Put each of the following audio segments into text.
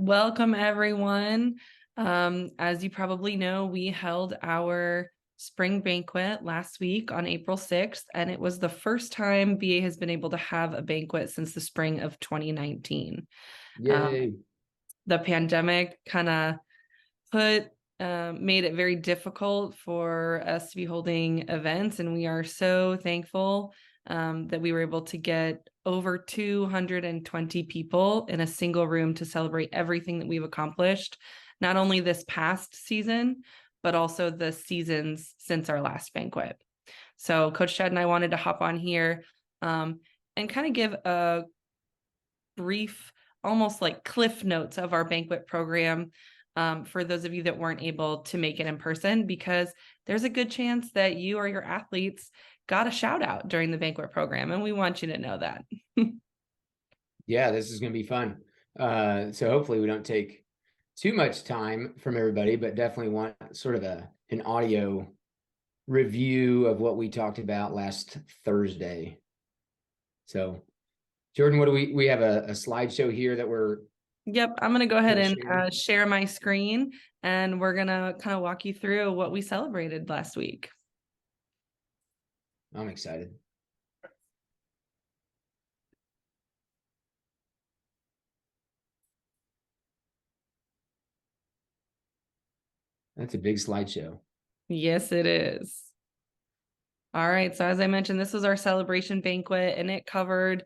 Welcome, everyone. As you probably know, we held our Spring Banquet last week on April 6th, and it was the first time BA has been able to have a banquet since the spring of 2019. Yay. The pandemic kind of made it very difficult for us to be holding events, and we are so thankful that we were able to get over 220 people in a single room to celebrate everything that we've accomplished, not only this past season, but also the seasons since our last banquet. So Coach Chad and I wanted to hop on here and kind of give a brief, almost like cliff notes of our banquet program for those of you that weren't able to make it in person, because there's a good chance that you or your athletes got a shout out during the banquet program, and we want you to know that. Yeah, this is going to be fun. So hopefully we don't take too much time from everybody, but definitely want sort of an audio review of what we talked about last Thursday. So Jordan, what do we have a slideshow here that we're Yep, I'm going to go ahead and share my screen, and we're going to kind of walk you through what we celebrated last week. I'm excited. That's a big slideshow. Yes, it is. All right, so as I mentioned, this was our celebration banquet, and it covered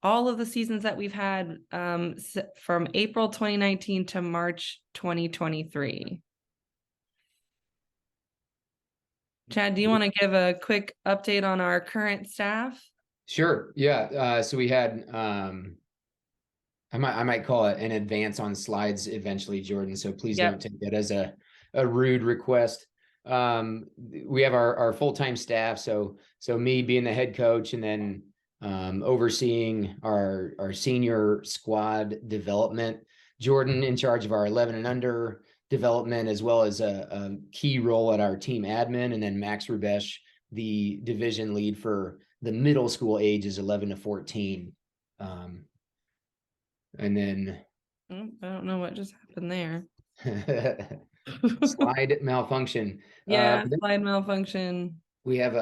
all of the seasons that we've had from April 2019 to March 2023. Chad, do you want to give a quick update on our current staff? Sure. Yeah. So we had I might call it an advance on slides eventually, Jordan. So please don't take that as a rude request. We have our full-time staff. So me being the head coach, and then overseeing our senior squad development, Jordan in charge of our 11 and under development, as well as a key role at our team admin, and then Max Rubesh, the division lead for the middle school ages 11 to 14. And then I don't know what just happened there. Slide malfunction. Yeah, slide malfunction. We have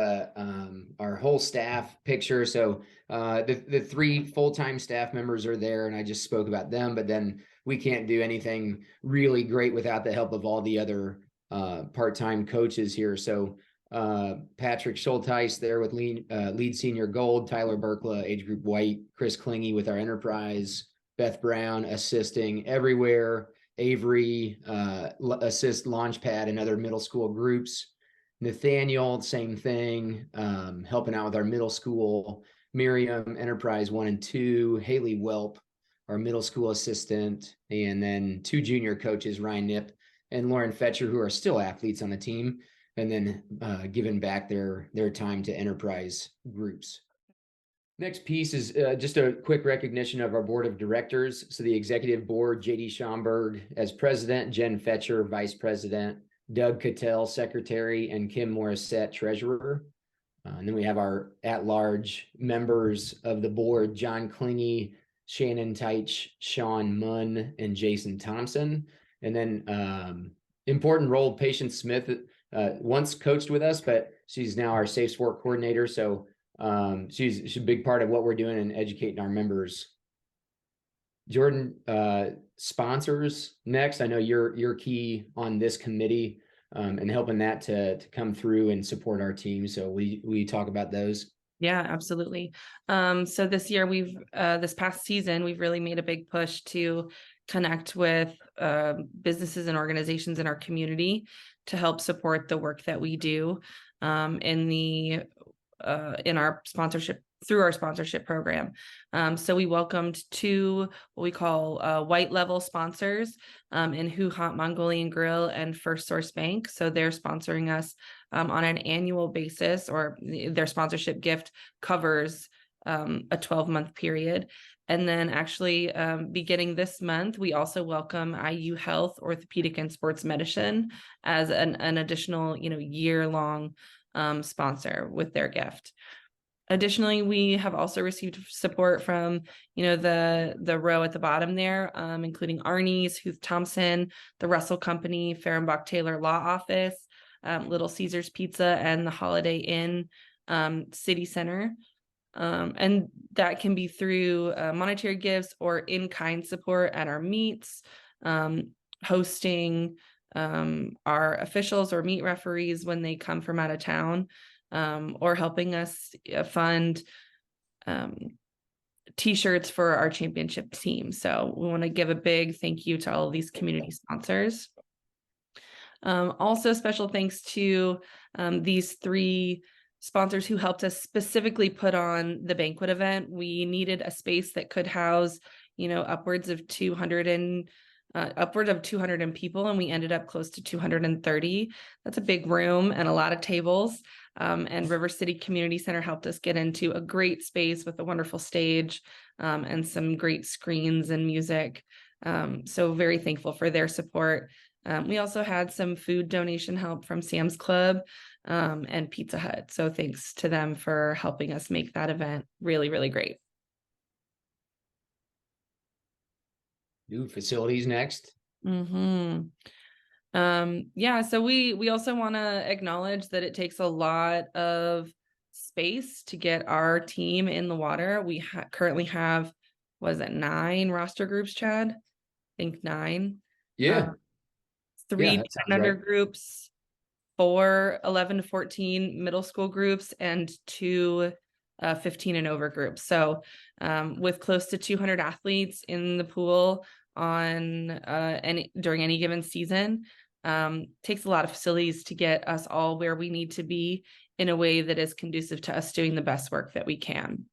our whole staff picture. So the three full-time staff members are there, and I just spoke about them, but then we can't do anything really great without the help of all the other part-time coaches here. So Patrick Schulteis there with lead senior gold, Tyler Berkla, age group white, Chris Klingy with our enterprise, Beth Brown assisting everywhere, Avery assist Launchpad and other middle school groups, Nathaniel, same thing, helping out with our middle school, Miriam, Enterprise 1 and 2, Haley Welp, our middle school assistant, and then two junior coaches, Ryan Nip and Lauren Fetcher, who are still athletes on the team, and then giving back their time to enterprise groups. Next piece is just a quick recognition of our board of directors. So the executive board, JD Schomburg as president, Jen Fetcher, vice president, Doug Cattell, secretary, and Kim Morissette, treasurer. And then we have our at-large members of the board, John Klingy, Shannon Teich, Sean Munn, and Jason Thompson. And then important role, Patience Smith, once coached with us, but she's now our safe sport coordinator. So she's a big part of what we're doing and educating our members. Jordan, sponsors next. I know you're key on this committee and helping that to come through and support our team. So we talk about those. Yeah, absolutely. So this year this past season, we've really made a big push to connect with businesses and organizations in our community to help support the work that we do in our sponsorship, through our sponsorship program. So we welcomed two what we call white level sponsors in Who Hot Mongolian Grill and First Source Bank. So they're sponsoring us on an annual basis, or their sponsorship gift covers a 12-month period. And then actually beginning this month, we also welcome IU Health, Orthopedic and Sports Medicine as an additional year-long sponsor with their gift. Additionally, we have also received support from, the row at the bottom there, including Arnie's, Huth Thompson, the Russell Company, Fehrenbach Taylor Law Office, Little Caesars Pizza, and the Holiday Inn City Center. And that can be through monetary gifts or in-kind support at our meets, hosting our officials or meet referees when they come from out of town, or helping us fund t-shirts for our championship team. So we want to give a big thank you to all of these community sponsors. Also, special thanks to these 3 sponsors who helped us specifically put on the banquet event. We needed a space that could house, upwards of 200 people, and we ended up close to 230. That's a big room and a lot of tables. And River City Community Center helped us get into a great space with a wonderful stage and some great screens and music. So very thankful for their support. We also had some food donation help from Sam's Club and Pizza Hut. So thanks to them for helping us make that event really, really great. New facilities next. Yeah, so we also want to acknowledge that it takes a lot of space to get our team in the water. We currently have, was it 9 roster groups, Chad? I think 9. Yeah. 3 Yeah, that sounds under right. groups, 4 11 to 14 middle school groups, and 2 15 and over groups. So with close to 200 athletes in the pool on during any given season, takes a lot of facilities to get us all where we need to be in a way that is conducive to us doing the best work that we can.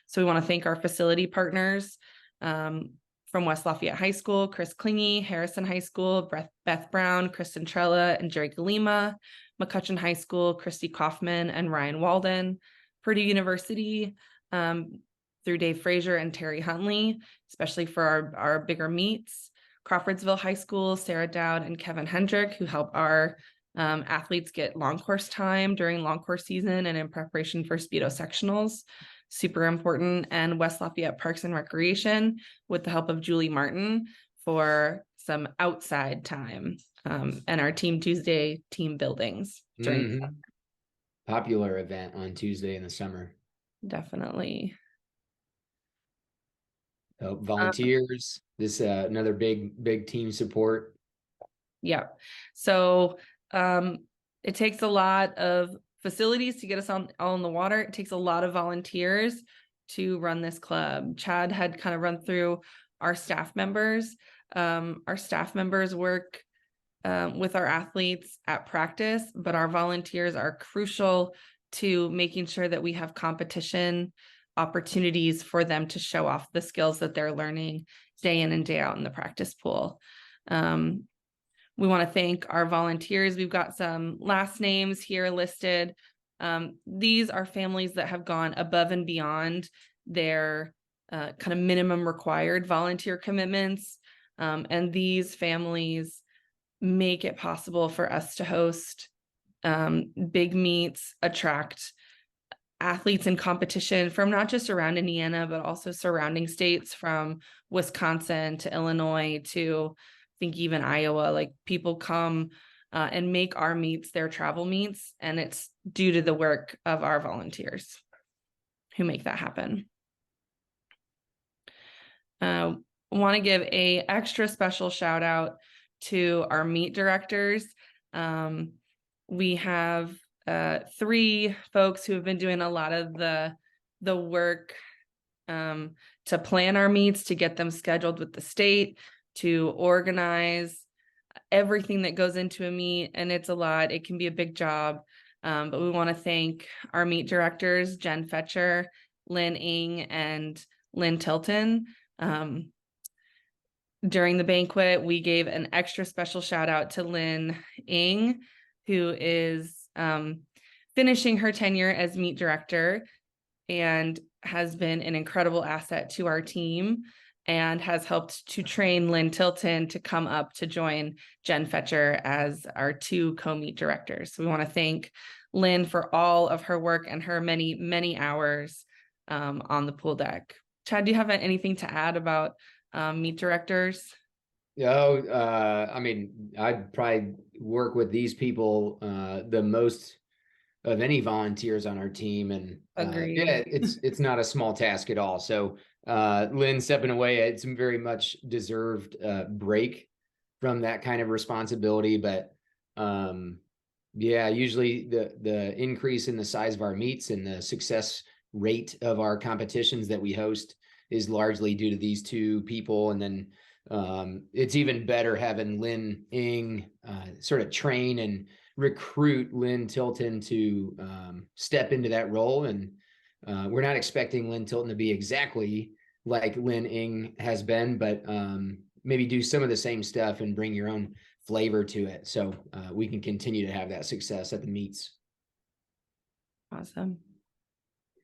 So we want to thank our facility partners from West Lafayette High School, Chris Klingy, Harrison High School, Beth Brown, Kristen Trella, and Jerry Galima, McCutcheon High School, Christy Kaufman, and Ryan Walden, Purdue University, through Dave Frazier and Terry Huntley, especially for our bigger meets, Crawfordsville High School, Sarah Dowd and Kevin Hendrick, who help our athletes get long course time during long course season and in preparation for Speedo sectionals. Super important. And West Lafayette Parks and Recreation with the help of Julie Martin for some outside time, and our Team Tuesday team buildings during the summer. Popular event on Tuesday in the summer. Definitely. Volunteers, this another big team support. Yeah. So it takes a lot of facilities to get us all in the water. It takes a lot of volunteers to run this club. Chad had kind of run through our staff members. Our staff members work with our athletes at practice, but our volunteers are crucial to making sure that we have competition opportunities for them to show off the skills that they're learning day in and day out in the practice pool. We want to thank our volunteers. We've got some last names here listed. These are families that have gone above and beyond their kind of minimum required volunteer commitments. And these families make it possible for us to host big meets, attract athletes in competition from not just around Indiana, but also surrounding states, from Wisconsin to Illinois to I think even Iowa. Like, people come and make our meets their travel meets, and it's due to the work of our volunteers who make that happen. Want to give a extra special shout out to our meet directors. We have 3 folks who have been doing a lot of the work to plan our meets, to get them scheduled with the state, to organize everything that goes into a meet. And it's a lot. It can be a big job. But we want to thank our meet directors, Jen Fetcher, Lynn Ing, and Lynn Tilton. During the banquet, we gave an extra special shout out to Lynn Ing, who is finishing her tenure as meet director and has been an incredible asset to our team. and has helped to train Lynn Tilton to come up to join Jen Fetcher as our 2 co-meet directors. So we want to thank Lynn for all of her work and her many, many hours on the pool deck. Chad, do you have anything to add about meet directors? Oh, I mean, I'd probably work with these people the most of any volunteers on our team, and yeah, Agreed. it's not a small task at all. So Lynn stepping away, it's a very much deserved break from that kind of responsibility. But yeah, usually the increase in the size of our meets and the success rate of our competitions that we host is largely due to these 2 people. And then it's even better having Lynn Ing sort of train and recruit Lynn Tilton to step into that role. And we're not expecting Lynn Tilton to be exactly like Lynn Ing has been, but maybe do some of the same stuff and bring your own flavor to it, so we can continue to have that success at the meets. Awesome.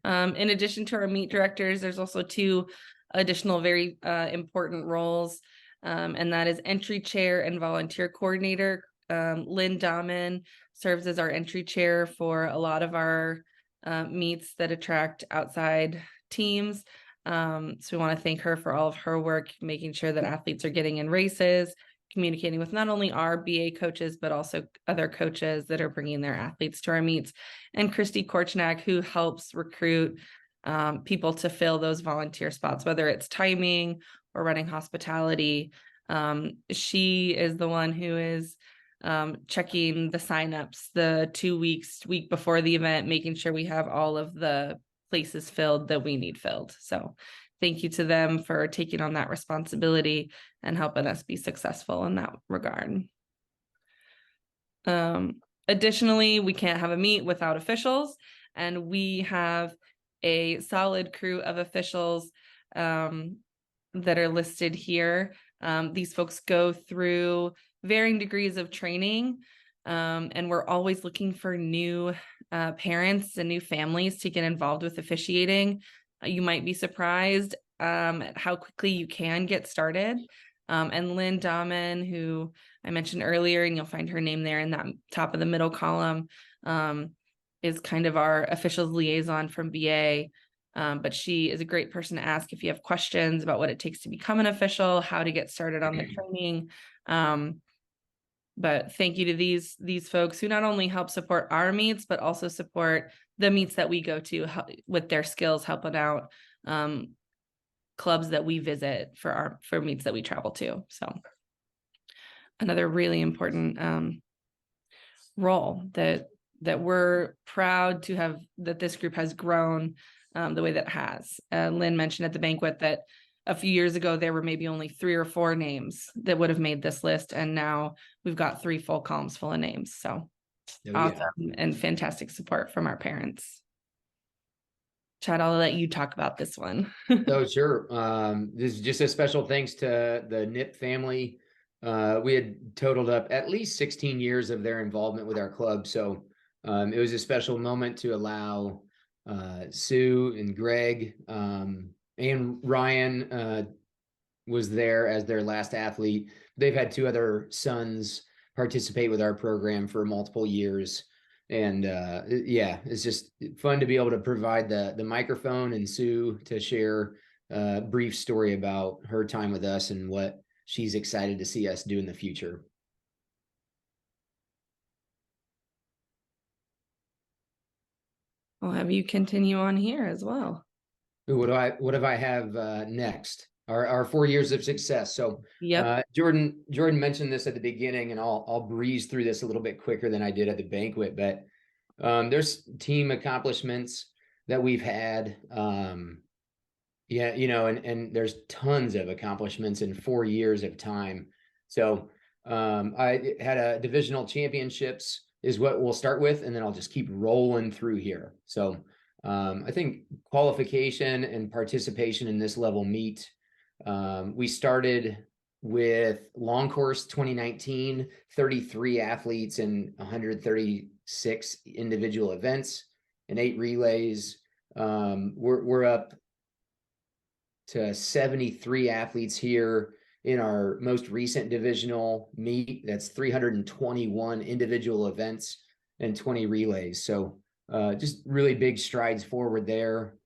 In addition to our meet directors, there's also 2 additional very important roles, and that is entry chair and volunteer coordinator. Lynn Dahman serves as our entry chair for a lot of our meets that attract outside teams. So we want to thank her for all of her work, making sure that athletes are getting in races, communicating with not only our BA coaches, but also other coaches that are bringing their athletes to our meets. And Christy Korchnak, who helps recruit people to fill those volunteer spots, whether it's timing or running hospitality. She is the one who is checking the signups the 2 week before the event, making sure we have all of the places filled that we need filled. So thank you to them for taking on that responsibility and helping us be successful in that regard. Additionally, we can't have a meet without officials, and we have a solid crew of officials that are listed here. These folks go through varying degrees of training, and we're always looking for new parents and new families to get involved with officiating. You might be surprised at how quickly you can get started. And Lynn Dahman, who I mentioned earlier, and you'll find her name there in that top of the middle column, is kind of our officials liaison from BA. But she is a great person to ask if you have questions about what it takes to become an official, how to get started on the training. But thank you to these folks who not only help support our meets, but also support the meets that we go to with their skills, helping out clubs that we visit for meets that we travel to. So another really important role that we're proud to have, that this group has grown the way that it has. Lynn mentioned at the banquet that a few years ago, there were maybe only 3 or 4 names that would have made this list. And now we've got 3 full columns full of names. So awesome and fantastic support from our parents. Chad, I'll let you talk about this one. Oh, sure. This is just a special thanks to the Nip family. We had totaled up at least 16 years of their involvement with our club. So it was a special moment to allow Sue and Greg and Ryan was there as their last athlete. They've had 2 other sons participate with our program for multiple years. And yeah, it's just fun to be able to provide the microphone and Sue to share a brief story about her time with us and what she's excited to see us do in the future. I'll have you continue on here as well. What do I have next? Our 4 years of success. So Yep. Jordan mentioned this at the beginning, and I'll breeze through this a little bit quicker than I did at the banquet, but there's team accomplishments that we've had. Yeah, and there's tons of accomplishments in 4 years of time. So I had a divisional championships is what we'll start with, and then I'll just keep rolling through here. So I think qualification and participation in this level meet. We started with long course 2019, 33 athletes and 136 individual events and 8 relays. We're up to 73 athletes here in our most recent divisional meet. That's 321 individual events and 20 relays. So just really big strides forward there.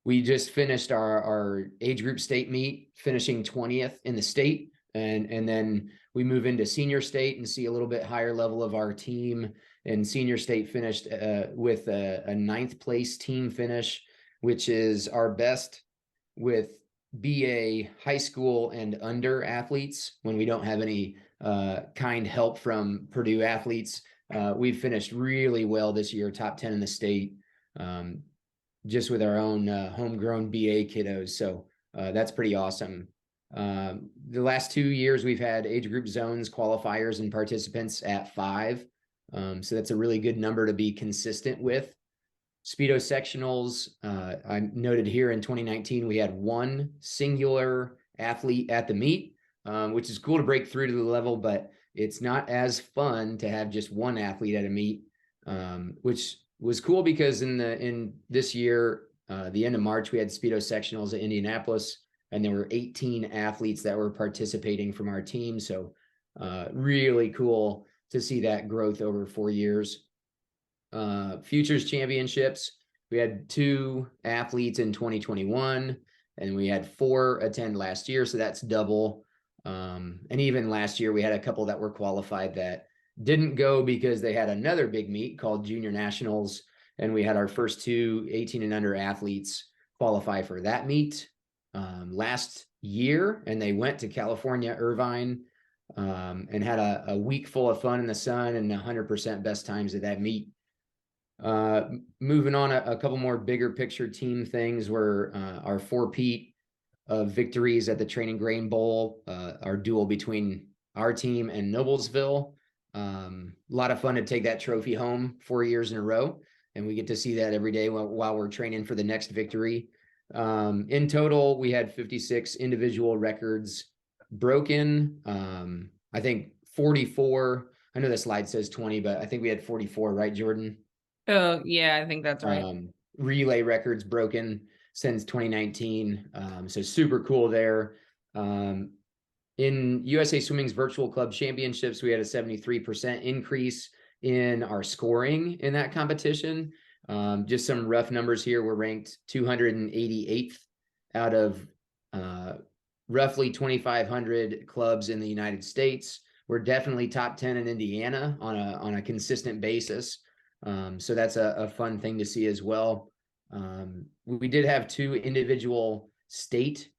We just finished our age group state meet, finishing 20th in the state. And then we move into senior state and see a little bit higher level of our team. And senior state finished with a ninth place team finish, which is our best with BA high school and under athletes when we don't have any kind help from Purdue athletes. We've finished really well this year, top 10 in the state, just with our own homegrown BA kiddos. So that's pretty awesome. The last 2 years, we've had age group zones, qualifiers, and participants at 5. So that's a really good number to be consistent with. Speedo sectionals, I noted here in 2019, we had 1 singular athlete at the meet, which is cool to break through to the level, but it's not as fun to have just 1 athlete at a meet, which was cool because in this year, the end of March, we had Speedo sectionals at Indianapolis, and there were 18 athletes that were participating from our team. So really cool to see that growth over 4 years. Futures championships, we had 2 athletes in 2021, and we had 4 attend last year, so that's double. And even last year, we had a couple that were qualified that didn't go because they had another big meet called Junior Nationals, and we had our first 2 18 and under athletes qualify for that meet last year, and they went to California, Irvine, and had a week full of fun in the sun and 100% best times at that meet. Moving on, a couple more bigger picture team things were our 4-peat of victories at the Training Grain Bowl, our duel between our team and Noblesville. A lot of fun to take that trophy home 4 years in a row, and we get to see that every day while we're training for the next victory. In total, we had 56 individual records broken. I think 44. I know the slide says 20, but I think we had 44, right, Jordan? Oh, yeah, I think that's right. Relay records broken since 2019. So super cool there. In USA Swimming's Virtual Club Championships, we had a 73% increase in our scoring in that competition. Just some rough numbers here. We're ranked 288th out of roughly 2,500 clubs in the United States. We're definitely top 10 in Indiana on a consistent basis. So that's a fun thing to see as well. We did have 2 individual state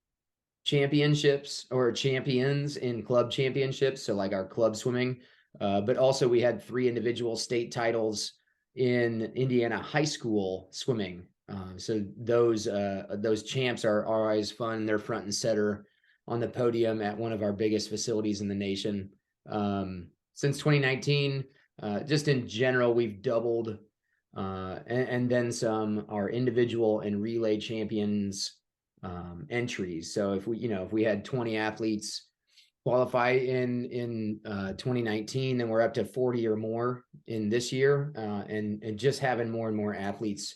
championships or champions in club championships, so like our club swimming, but also we had 3 individual state titles in Indiana high school swimming. So those champs are always fun. They're front and center on the podium at one of our biggest facilities in the nation. Since 2019, just in general, we've doubled and then some our individual and relay champions entries. So if we had 20 athletes qualify in 2019, then we're up to 40 or more in this year, and just having more and more athletes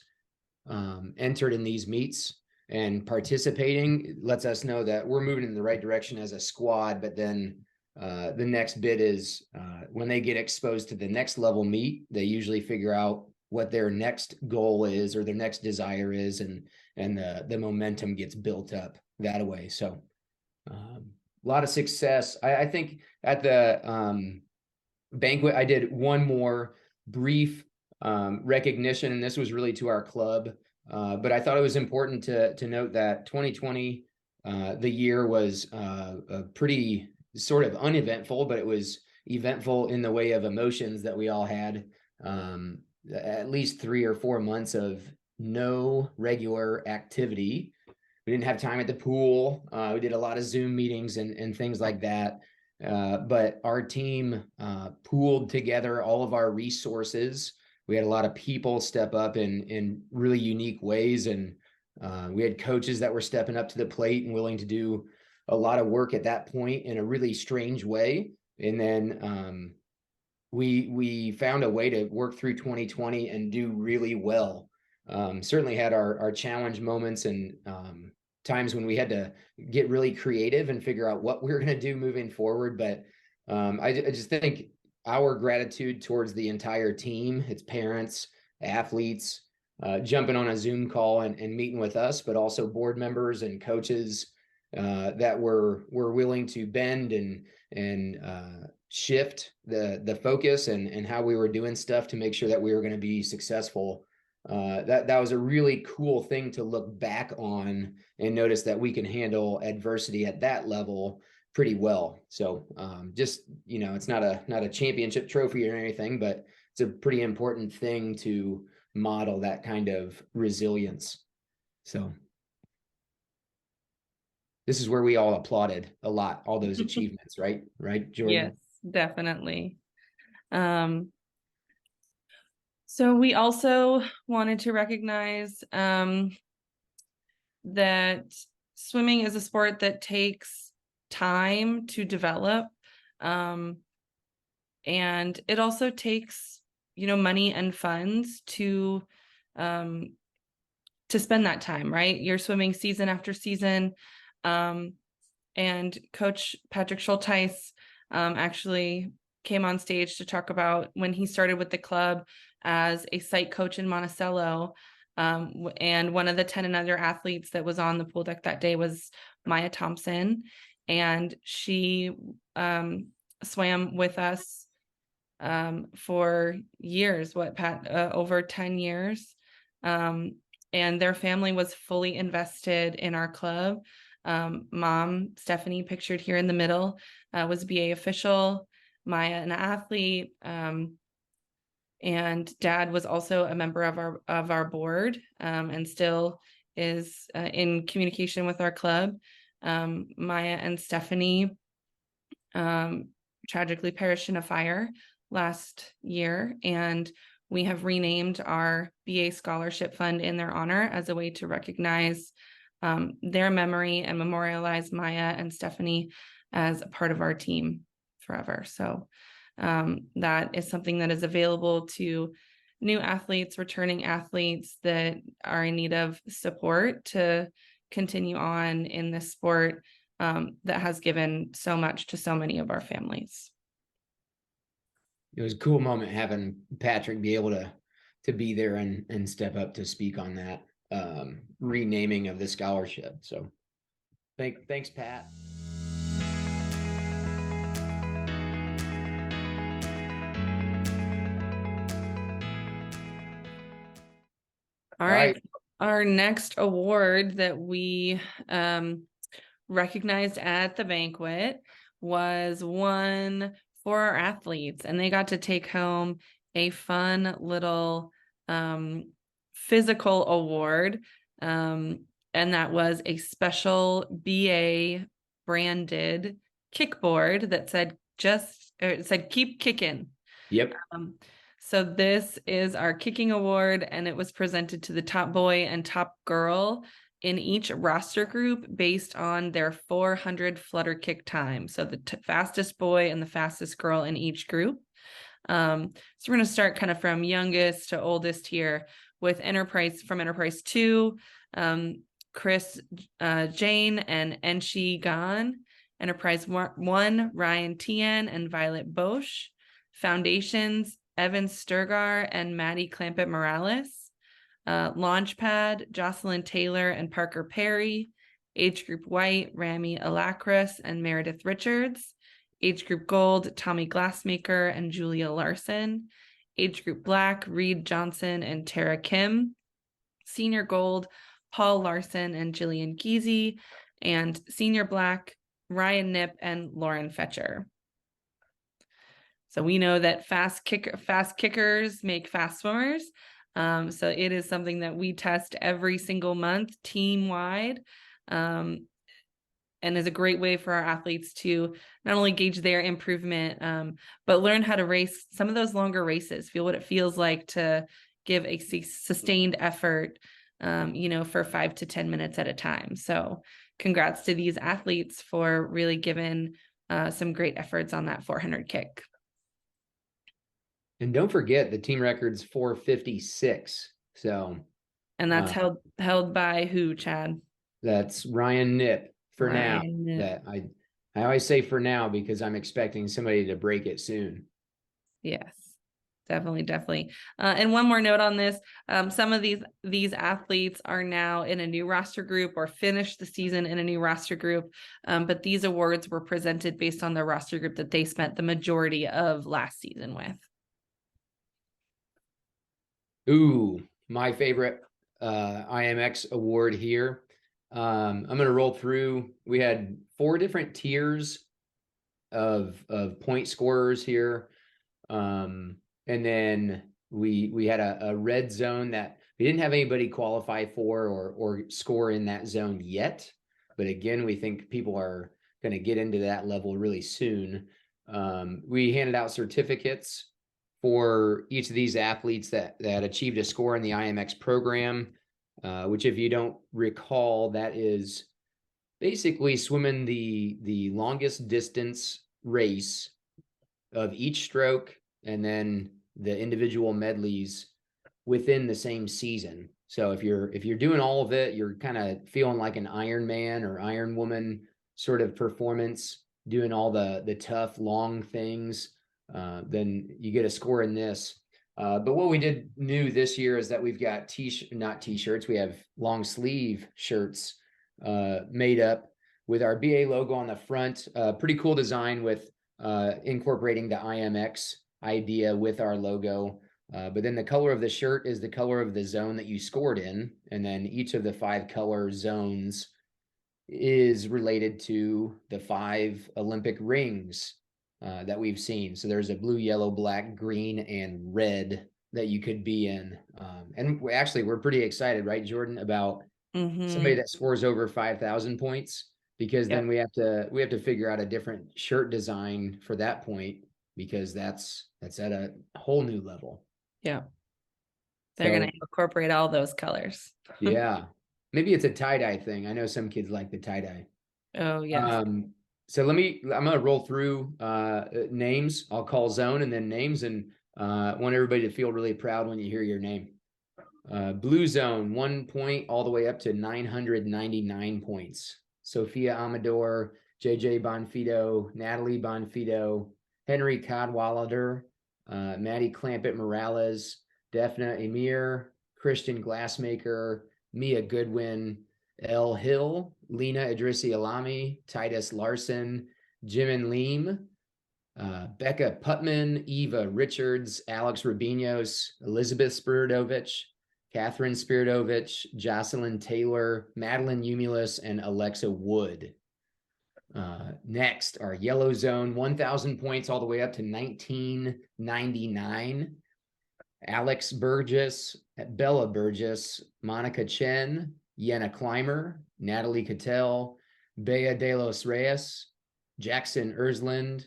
entered in these meets and participating lets us know that we're moving in the right direction as a squad. But then the next bit is when they get exposed to the next level meet, they usually figure out what their next goal is or their next desire is, and the momentum gets built up that way. So a lot of success. I think at the banquet, I did one more brief recognition, and this was really to our club. But I thought it was important to note that 2020, the year was pretty sort of uneventful, but it was eventful in the way of emotions that we all had. At least 3 or 4 months of no regular activity. We didn't have time at the pool. We did a lot of Zoom meetings and things like that. But our team pooled together all of our resources. We had a lot of people step up in really unique ways. And we had coaches that were stepping up to the plate and willing to do a lot of work at that point in a really strange way. And then we found a way to work through 2020 and do really well. Certainly had our challenge moments, and times when we had to get really creative and figure out what we were going to do moving forward. But I just think our gratitude towards the entire team, its parents, athletes, jumping on a Zoom call and meeting with us, but also board members and coaches that were willing to bend and shift the focus and how we were doing stuff to make sure that we were going to be successful. That was a really cool thing to look back on and notice that we can handle adversity at that level pretty well. So just, it's not a championship trophy or anything, but it's a pretty important thing to model that kind of resilience. So this is where we all applauded a lot, all those achievements, right? Right, Jordan? Yes, definitely. So we also wanted to recognize that swimming is a sport that takes time to develop. And it also takes, money and funds to spend that time, right? You're swimming season after season. And Coach Patrick Schulteis actually came on stage to talk about when he started with the club as a site coach in Monticello. And one of the 10 and under athletes that was on the pool deck that day was Maya Thompson. And she swam with us for years, over 10 years. And their family was fully invested in our club. Mom, Stephanie, pictured here in the middle, was a BA official, Maya, an athlete, and Dad was also a member of our board, and still is in communication with our club. Maya and Stephanie tragically perished in a fire last year, and we have renamed our BA scholarship fund in their honor as a way to recognize their memory and memorialize Maya and Stephanie as a part of our team forever. So that is something that is available to new athletes, returning athletes that are in need of support to continue on in this sport that has given so much to so many of our families. It was a cool moment having Patrick be able to be there and step up to speak on that renaming of the scholarship. So thanks, Pat. All right. Our next award that we recognized at the banquet was one for our athletes, and they got to take home a fun little physical award, and that was a special BA branded kickboard that said keep kicking. Yep. So this is our kicking award, and it was presented to the top boy and top girl in each roster group based on their 400 flutter kick time. So the fastest boy and the fastest girl in each group. So we're going to start kind of from youngest to oldest here with Enterprise 2, Chris Jane and Enshi Gan. Enterprise 1, Ryan Tien and Violet Bosch. Foundations, Evan Sturgar and Maddie Clampett Morales. Launchpad, Jocelyn Taylor and Parker Perry. Age Group White, Rami Alacris and Meredith Richards. Age Group Gold, Tommy Glassmaker and Julia Larson. Age Group Black, Reed Johnson and Tara Kim. Senior Gold, Paul Larson and Jillian Giese. And Senior Black, Ryan Nip and Lauren Fetcher. So we know that fast kickers make fast swimmers. So it is something that we test every single month team-wide, and is a great way for our athletes to not only gauge their improvement, but learn how to race some of those longer races, feel what it feels like to give a sustained effort, for 5 to 10 minutes at a time. So congrats to these athletes for really giving some great efforts on that 400 kick. And don't forget the team record's 456. So, and that's held by who, Chad? That's Ryan Nip for now. Ryan Nip. That I always say for now because I'm expecting somebody to break it soon. Yes, definitely. And one more note on this: some of these athletes are now in a new roster group or finished the season in a new roster group. But these awards were presented based on the roster group that they spent the majority of last season with. Ooh, my favorite IMX award here. I'm going to roll through. We had 4 different tiers of point scorers here. And then we had a red zone that we didn't have anybody qualify for or score in that zone yet. But again, we think people are going to get into that level really soon. We handed out certificates for each of these athletes that achieved a score in the IMX program, which, if you don't recall, that is basically swimming the longest distance race of each stroke and then the individual medleys within the same season. So if you're doing all of it, you're kind of feeling like an Iron Man or Iron Woman sort of performance, doing all the tough long things, then you get a score in this. But what we did new this year is that we've got not t-shirts, we have long sleeve shirts made up with our BA logo on the front. Pretty cool design with incorporating the IMX idea with our logo. But then the color of the shirt is the color of the zone that you scored in. And then each of the 5 color zones is related to the 5 Olympic rings that we've seen. So there's a blue, yellow, black, green, and red that you could be in. And we're pretty excited, right, Jordan, about somebody that scores over 5,000 points, because then we have to figure out a different shirt design for that point, because that's at a whole new level. Yeah. They're going to incorporate all those colors. Yeah. Maybe it's a tie-dye thing. I know some kids like the tie-dye. Oh, yes. So I'm going to roll through names. I'll call zone and then names, and want everybody to feel really proud when you hear your name. Blue zone, 1 point all the way up to 999 points. Sophia Amador, JJ Bonfido, Natalie Bonfido, Henry Cadwallader, Maddie Clampett Morales, Defna Emir, Christian Glassmaker, Mia Goodwin, Elle Hill, Lena Idrissi Alami, Titus Larson, Jimin Leem, Becca Putman, Eva Richards, Alex Rubinos, Elizabeth Spiridovich, Catherine Spiridovich, Jocelyn Taylor, Madeline Umulus, and Alexa Wood. Next, our yellow zone, 1,000 points all the way up to 1999. Alex Burgess, Bella Burgess, Monica Chen, Yenna Clymer, Natalie Cattell, Bea de los Reyes, Jackson Ersland,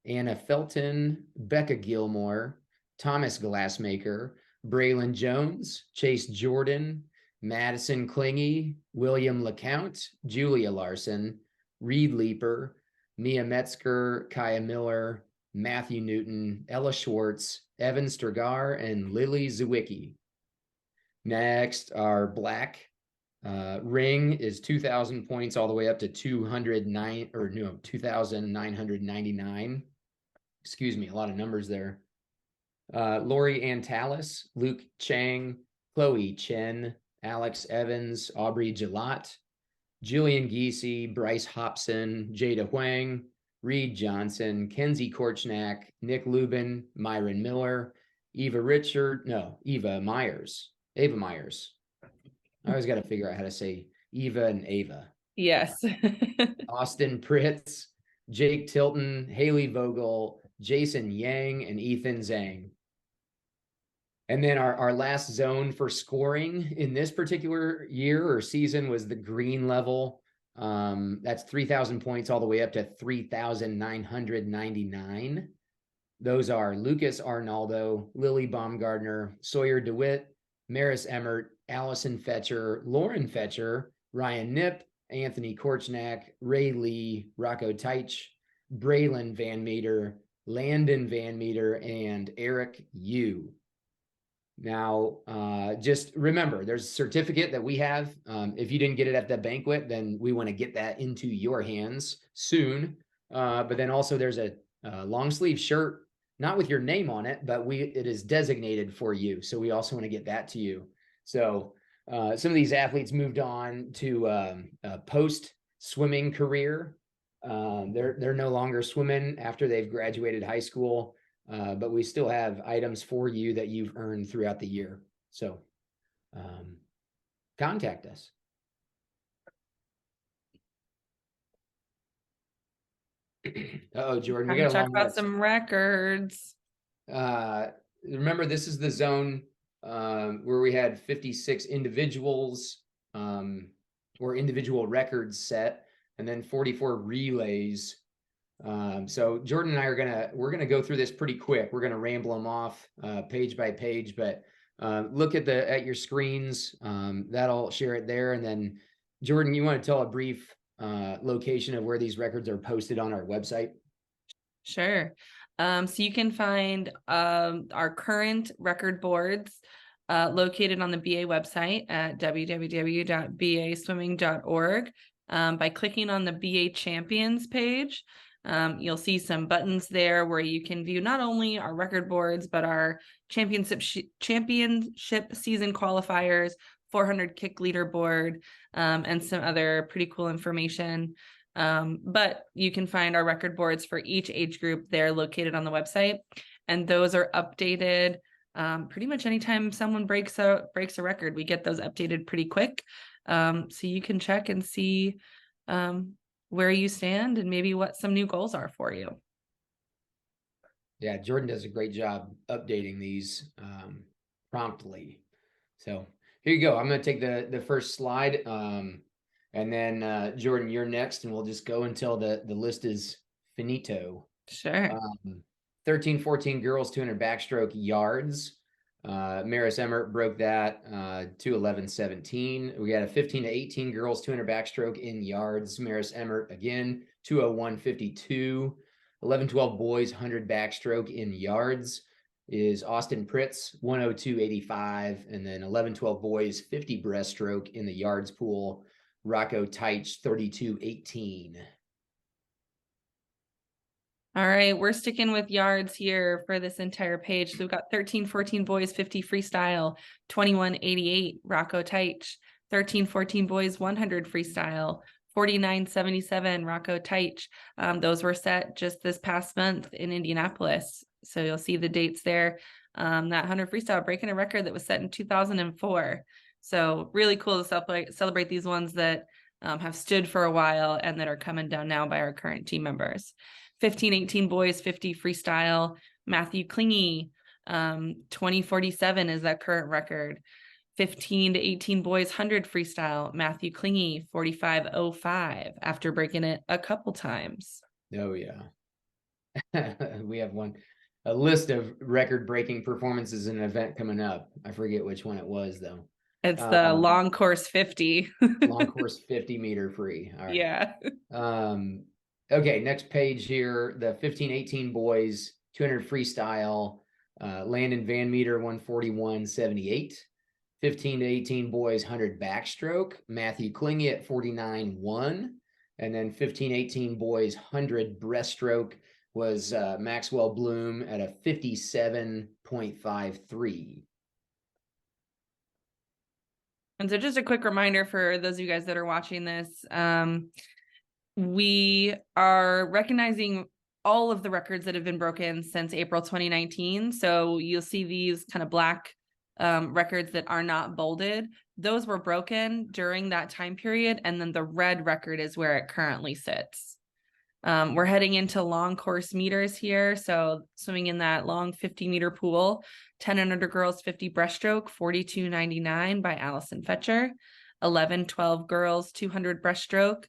Anna Felton, Becca Gilmore, Thomas Glassmaker, Braylon Jones, Chase Jordan, Madison Klingy, William LeCount, Julia Larson, Reed Leeper, Mia Metzger, Kaya Miller, Matthew Newton, Ella Schwartz, Evan Stergar, and Lily Zwicky. Next, our black ring is 2,000 points all the way up to 2,999. Excuse me, a lot of numbers there. Lori Antalis, Luke Chang, Chloe Chen, Alex Evans, Aubrey Gillot, Jillian Giese, Bryce Hobson, Jada Huang, Reed Johnson, Kenzie Korchnak, Nick Lubin, Myron Miller, Eva Myers. I always got to figure out how to say Eva and Ava. Yes. Austin Pritz, Jake Tilton, Haley Vogel, Jason Yang, and Ethan Zhang. And then our last zone for scoring in this particular year or season was the green level. That's 3,000 points all the way up to 3,999. Those are Lucas Arnaldo, Lily Baumgardner, Sawyer DeWitt, Maris Emmert, Allison Fetcher, Lauren Fetcher, Ryan Nip, Anthony Korchnak, Ray Lee, Rocco Teich, Braylon Van Meter, Landon Van Meter, and Eric Yu. Now, just remember, there's a certificate that we have. If you didn't get it at the banquet, then we want to get that into your hands soon. But then also there's a long sleeve shirt, not with your name on it, but it is designated for you. So we also want to get that to you. So some of these athletes moved on to a post swimming career. They're no longer swimming after they've graduated high school. But we still have items for you that you've earned throughout the year. So contact us. Oh, Jordan, we Time to got a talk long about list. some records. Remember, this is the zone where we had 56 individuals or individual records set, and then 44 relays. So Jordan and I we're gonna go through this pretty quick. We're gonna ramble them off page by page, but look at your screens. That'll share it there. And then Jordan, you want to tell a brief location of where these records are posted on our website? Sure. So you can find our current record boards located on the BA website at www.baswimming.org by clicking on the BA Champions page. You'll see some buttons there where you can view not only our record boards, but our championship season qualifiers, 400 kick leaderboard, and some other pretty cool information. But you can find our record boards for each age group. They're located on the website, and those are updated pretty much anytime someone breaks a record. We get those updated pretty quick. So you can check and see where you stand and maybe what some new goals are for you. Yeah, Jordan does a great job updating these promptly. So here you go. I'm going to take the first slide. And then Jordan, you're next, and we'll just go until the list is finito. Sure. 13-14 girls 200 backstroke yards. Maris Emmert broke that to 11-17. We got a 15-18 girls 200 backstroke in yards. Maris Emmert again 201.52. 11-12 boys 100 backstroke in yards is Austin Pritz 102.85, and then 11-12 boys 50 breaststroke in the yards pool. Rocco Teich 32.18. All right, we're sticking with yards here for this entire page. So we've got 13-14 boys 50 freestyle, 21.88 Rocco Teich. 13-14 boys 100 freestyle, 49.77 Rocco Teich. Those were set just this past month in Indianapolis. So you'll see the dates there. That 100 freestyle breaking a record that was set in 2004. So really cool to celebrate these ones that have stood for a while and that are coming down now by our current team members. 15-18 boys 50 freestyle, Matthew Klingy, 2047 is that current record. 15-18 boys 100 freestyle, Matthew Klingy 45.05 after breaking it a couple times. Oh yeah. We have a list of record-breaking performances in an event coming up. I forget which one it was though. It's the long course 50. Long course 50 meter free. All right. Yeah. Okay, next page here, the 15-18 boys 200 freestyle, Landon Van Meter 141.78. 15-18 boys 100 backstroke, Matthew Klingy at 49.1. And then 15-18 boys 100 breaststroke was Maxwell Bloom at a 57.53. And so just a quick reminder for those of you guys that are watching this, we are recognizing all of the records that have been broken since April 2019. So you'll see these kind of black records that are not bolded. Those were broken during that time period. And then the red record is where it currently sits. We're heading into long course meters here. So swimming in that long 50-meter pool, 10 and under girls 50 breaststroke, 42.99 by Allison Fetcher. 11-12 girls 200 breaststroke,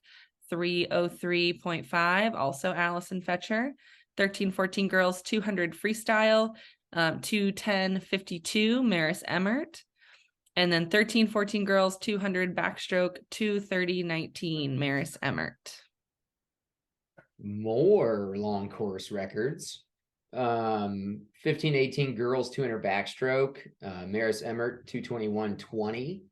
303.5, also Allison Fetcher. 13-14 girls 200 freestyle, 210.52 Maris Emmert. And then 13-14 girls 200 backstroke, 230.19 Maris Emmert. More long course records. 15-18 girls 200 backstroke. Maris Emmert 221.20.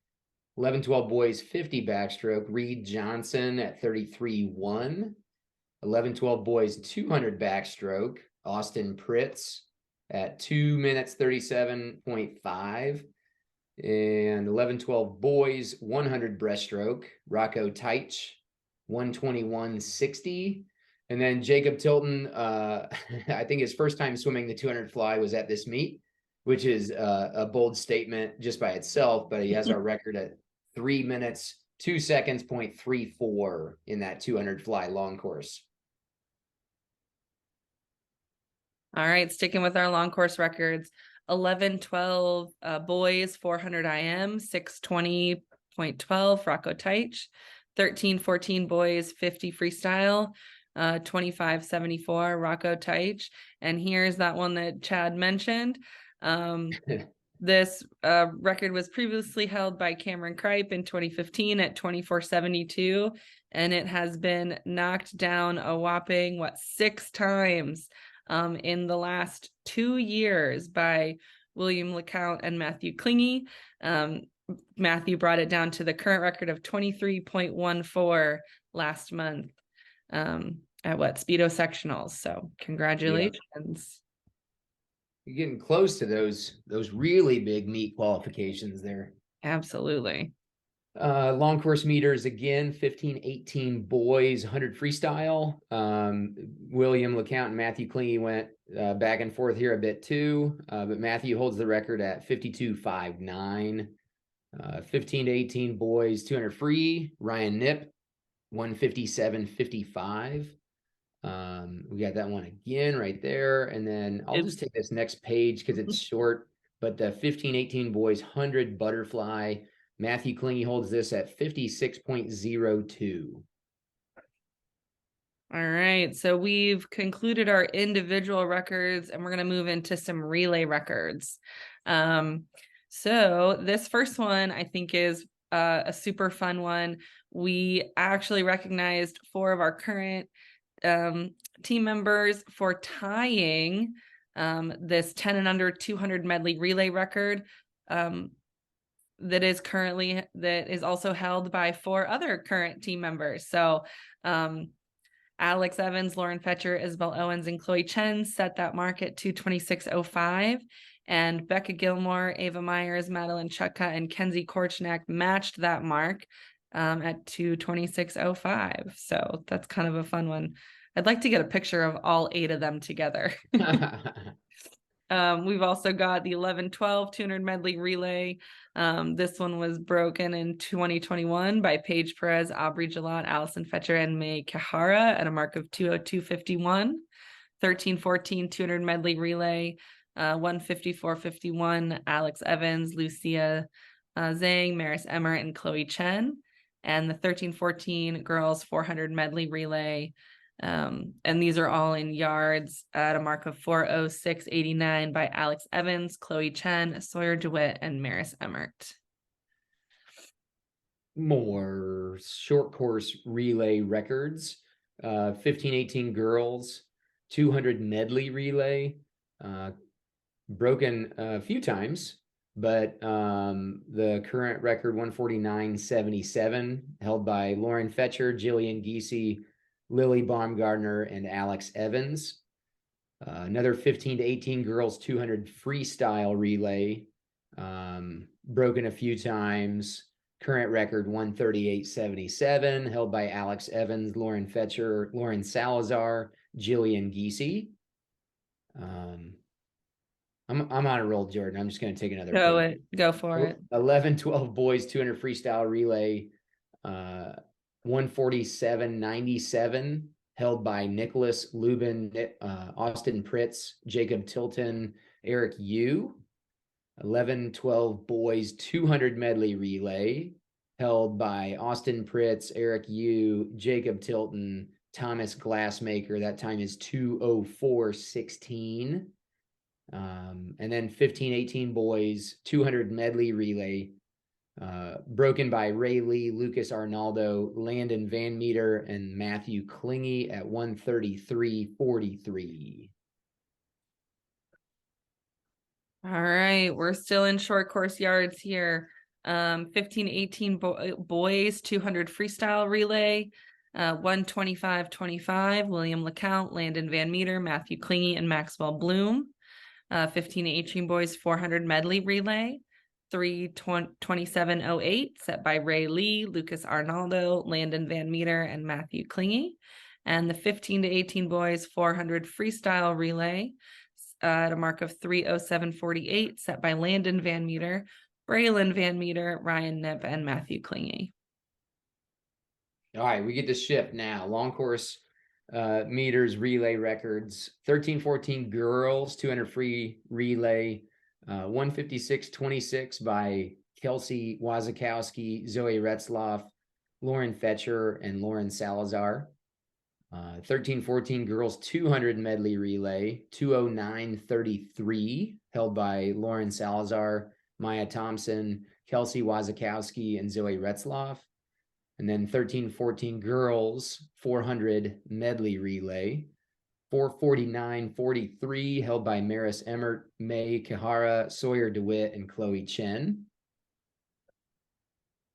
11-12 boys 50 backstroke. Reed Johnson at 33.1. 11-12 boys 200 backstroke. Austin Pritz at 2 minutes 37.5. And 11-12 boys 100 breaststroke. Rocco Teich 121.60. And then Jacob Tilton, I think his first time swimming the 200 fly was at this meet, which is a bold statement just by itself, but he has our record at 3 minutes, 2 seconds, 0.34 in that 200 fly long course. All right, sticking with our long course records. 11-12 boys 400 IM 620.12 Rocco Teich. 13-14 boys 50 freestyle 25.74 Rocco Teich. And here's that one that Chad mentioned. This record was previously held by Cameron Kripe in 2015 at 24.72, and it has been knocked down a whopping 6 times in the last 2 years by William LeCount and Matthew Klinge. Matthew brought it down to the current record of 23.14 last month at Speedo Sectionals. So congratulations. Yeah. You're getting close to those really big meet qualifications there. Absolutely. Long course meters again, 15-18 boys, 100 freestyle. William LeCount and Matthew Klinge went back and forth here a bit too, but Matthew holds the record at 52.59. 15-18 boys, 200 free. Ryan Nip, 157.55. We got that one again right there. And then I'll just take this next page because it's short, but the 15-18 boys 100 butterfly, Matthew Klinge holds this at 56.02. All right, so we've concluded our individual records and we're going to move into some relay records. So this first one I think is a super fun one. We actually recognized 4 of our current team members for tying this 10 and under 200 medley relay record that is also held by 4 other current team members. So Alex Evans, Lauren Fetcher, Isabel Owens, and Chloe Chen set that mark at 226.05. And Becca Gilmore, Ava Myers, Madeline Chutka, and Kenzie Korchnak matched that mark at 226.05. So that's kind of a fun one. I'd like to get a picture of all 8 of them together. We've also got the 11-12 200 medley relay. This one was broken in 2021 by Paige Perez, Aubrey Gillot, Allison Fetcher, and May Kahara at a mark of 202.51. 13-14 200 medley relay, 154.51, Alex Evans, Lucia Zhang, Maris Emmert, and Chloe Chen. And the 13-14 girls 400 medley relay, and these are all in yards at a mark of 4:06.89 by Alex Evans, Chloe Chen, Sawyer DeWitt, and Maris Emmert. More short course relay records. 15-18 girls, 200 medley relay, broken a few times, but the current record 149.77 held by Lauren Fetcher, Jillian Giese, Lily Baumgardner, and Alex Evans. Another 15-18 girls 200 freestyle relay, broken a few times. Current record 138.77 held by Alex Evans, Lauren Fetcher, Lauren Salazar, Jillian Giese. I'm on a roll, Jordan. I'm just going to take another page. Go for it. 11-12 boys 200 freestyle relay, 147.97 held by Nicholas Lubin, Austin Pritz, Jacob Tilton, Eric Yu. 11-12 boys 200 medley relay held by Austin Pritz, Eric Yu, Jacob Tilton, Thomas Glassmaker. That time is 2:04.16. And then 15-18 boys 200 medley relay, broken by Ray Lee, Lucas Arnaldo, Landon Van Meter, and Matthew Klinge at 1:33.43. All right, we're still in short course yards here. 15-18 boys, 200 freestyle relay, 125-25, William LeCount, Landon Van Meter, Matthew Klingy, and Maxwell Bloom. 15-18 boys, 400 medley relay, 3:27:08, set by Ray Lee, Lucas Arnaldo, Landon Van Meter, and Matthew Klingy. And the 15-18 boys, 400 freestyle relay, at a mark of 3:07:48, set by Landon Van Meter, Braylon Van Meter, Ryan Nip, and Matthew Klingy. All right, we get to shift now. Long course meters relay records. 13-14 girls, 200 free relay, 156.26 by Kelsey Wazakowski, Zoe Retzloff, Lauren Fetcher, and Lauren Salazar. 13-14 girls 200 medley relay, 209.33, held by Lauren Salazar, Maya Thompson, Kelsey Wazakowski, and Zoe Retzloff. And then 13-14 girls 400 medley relay, 449.43, held by Maris Emmert, May Kahara, Sawyer DeWitt, and Chloe Chen.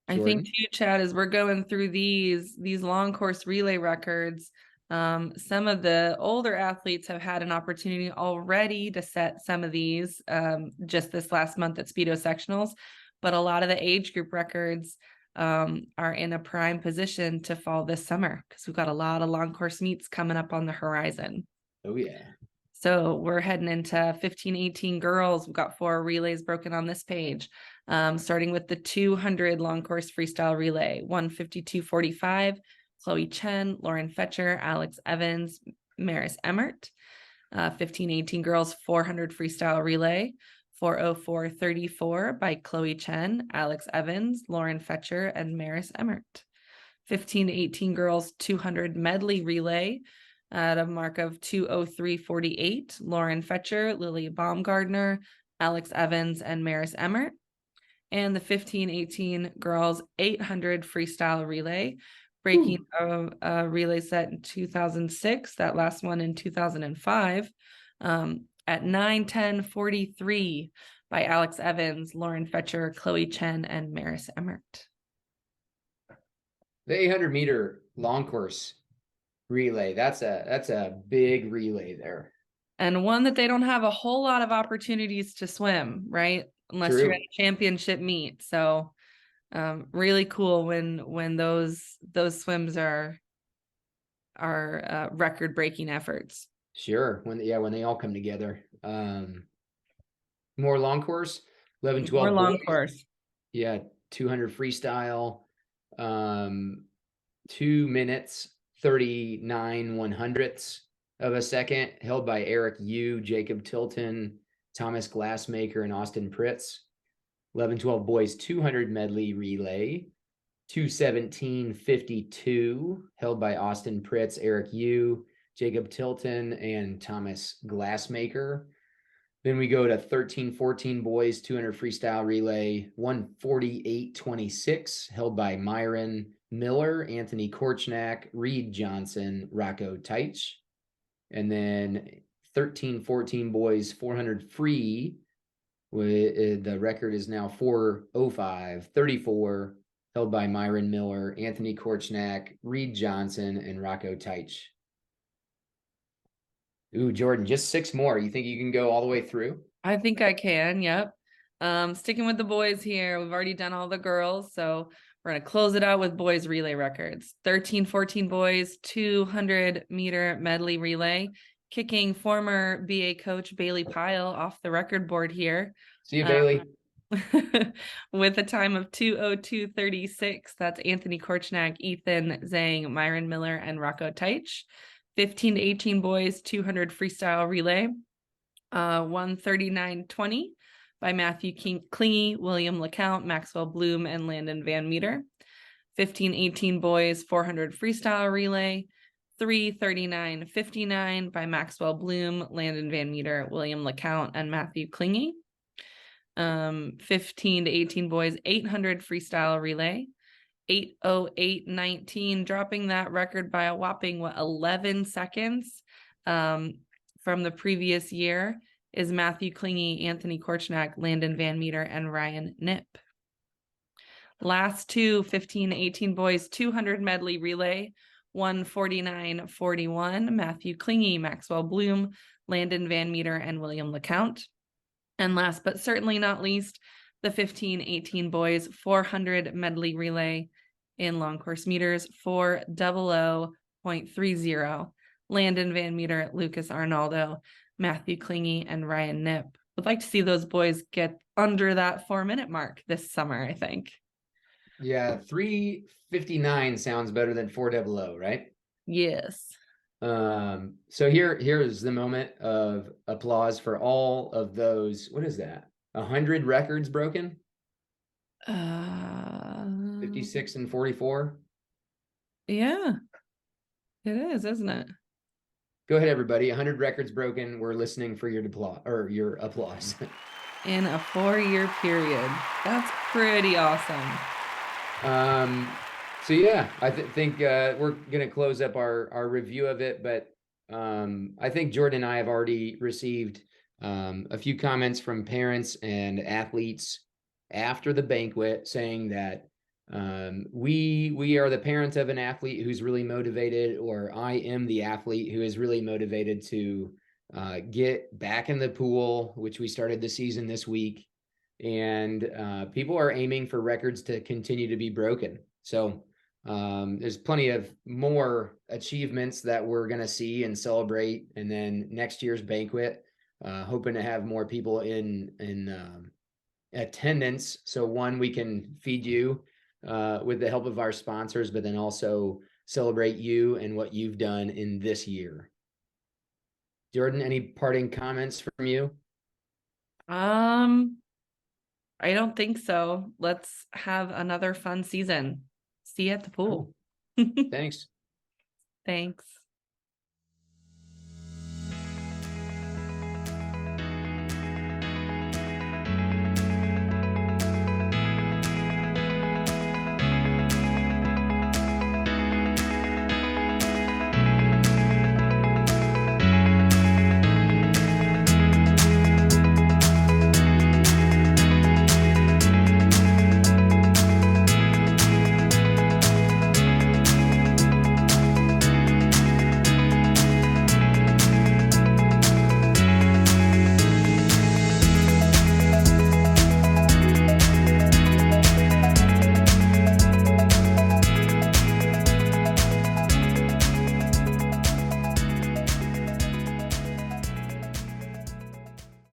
I think too, Chad, as we're going through these long course relay records, some of the older athletes have had an opportunity already to set some of these just this last month at Speedo Sectionals, but a lot of the age group records are in a prime position to fall this summer because we've got a lot of long course meets coming up on the horizon. Oh, yeah. So we're heading into 15-18 girls. We've got 4 relays broken on this page, starting with the 200 long course freestyle relay, 152.45, Chloe Chen, Lauren Fetcher, Alex Evans, Maris Emmert. 15-18 girls 400 freestyle relay, 4:04:34 by Chloe Chen, Alex Evans, Lauren Fetcher, and Maris Emmert. 15-18 girls 200 medley relay, at a mark of 2:03:48, Lauren Fetcher, Lily Baumgardner, Alex Evans, and Maris Emmert. And the 15-18 girls 800 freestyle relay, breaking a relay set in 2006, that last one in 2005, at 9:10:43 by Alex Evans, Lauren Fetcher, Chloe Chen, and Maris Emmert. The 800-meter long course relay, that's a big relay there, and one that they don't have a whole lot of opportunities to swim, right? Unless True. you're at a championship meet. So really cool when those swims are record breaking efforts. Sure, when they all come together. More long course, 11-12 More long boys. course. Yeah, 200 freestyle, 2 minutes 39/100ths of a second, held by Eric Yu, Jacob Tilton, Thomas Glassmaker, and Austin Pritz. 11-12 boys 200 medley relay, 2:17:52, held by Austin Pritz, Eric Yu, Jacob Tilton, and Thomas Glassmaker. Then we go to 13-14 boys 200 freestyle relay, 1:48:26, held by Myron Miller, Anthony Korchnak, Reed Johnson, Rocco Teich. And then 13-14 boys 400 free, the record is now 4:05:34, held by Myron Miller, Anthony Korchnak, Reed Johnson, and Rocco Teich. Ooh, Jordan, just 6 more. You think you can go all the way through? I think I can. Yep. Sticking with the boys here. We've already done all the girls, so we're going to close it out with boys relay records. 13-14 boys, 200-meter medley relay, kicking former BA coach Bailey Pyle off the record board here. See you, Bailey. With a time of 2:02:36. That's Anthony Korchnak, Ethan Zhang, Myron Miller, and Rocco Teich. 15-18 boys, 200 freestyle relay, 1:39:20 by Matthew Klingy, William LeCount, Maxwell Bloom, and Landon Van Meter. 15-18 boys, 400 freestyle relay, 3:39:59 by Maxwell Bloom, Landon Van Meter, William LeCount, and Matthew Klingy. 15-18 boys, 800 freestyle relay, 8:08:19, dropping that record by a whopping 11 seconds from the previous year, is Matthew Klingy, Anthony Korchnak, Landon Van Meter, and Ryan Nip. Last two 15-18 boys 200 medley relay, 149.41, Matthew Klingy, Maxwell Bloom, Landon Van Meter, and William LeCount. And last but certainly not least, the 15-18 boys 400 medley relay in long course meters, 4:00.30, Landon Van Meter, Lucas Arnaldo, Matthew Klingy, and Ryan Nip. Would like to see those boys get under that 4-minute mark this summer, I think. Yeah, 3:59 sounds better than 4:00, right? Yes. So here's the moment of applause for all of those. What is that? 100 records broken? 56 and 44. Yeah, it is, isn't it? Go ahead, everybody. 100 records broken. We're listening for your applause or your applause. In a 4-year period. That's pretty awesome. So yeah, I think we're gonna close up our review of it, but I think Jordan and I have already received a few comments from parents and athletes after the banquet saying that we are the parent of an athlete who's really motivated, or I am the athlete who is really motivated to get back in the pool, which we started the season this week. And people are aiming for records to continue to be broken. So there's plenty of more achievements that we're going to see and celebrate. And then next year's banquet, hoping to have more people in attendance. So one, we can feed you with the help of our sponsors, but then also celebrate you and what you've done in this year. Jordan, any parting comments from you? I don't think so. Let's have another fun season. See you at the pool. Thanks. Thanks.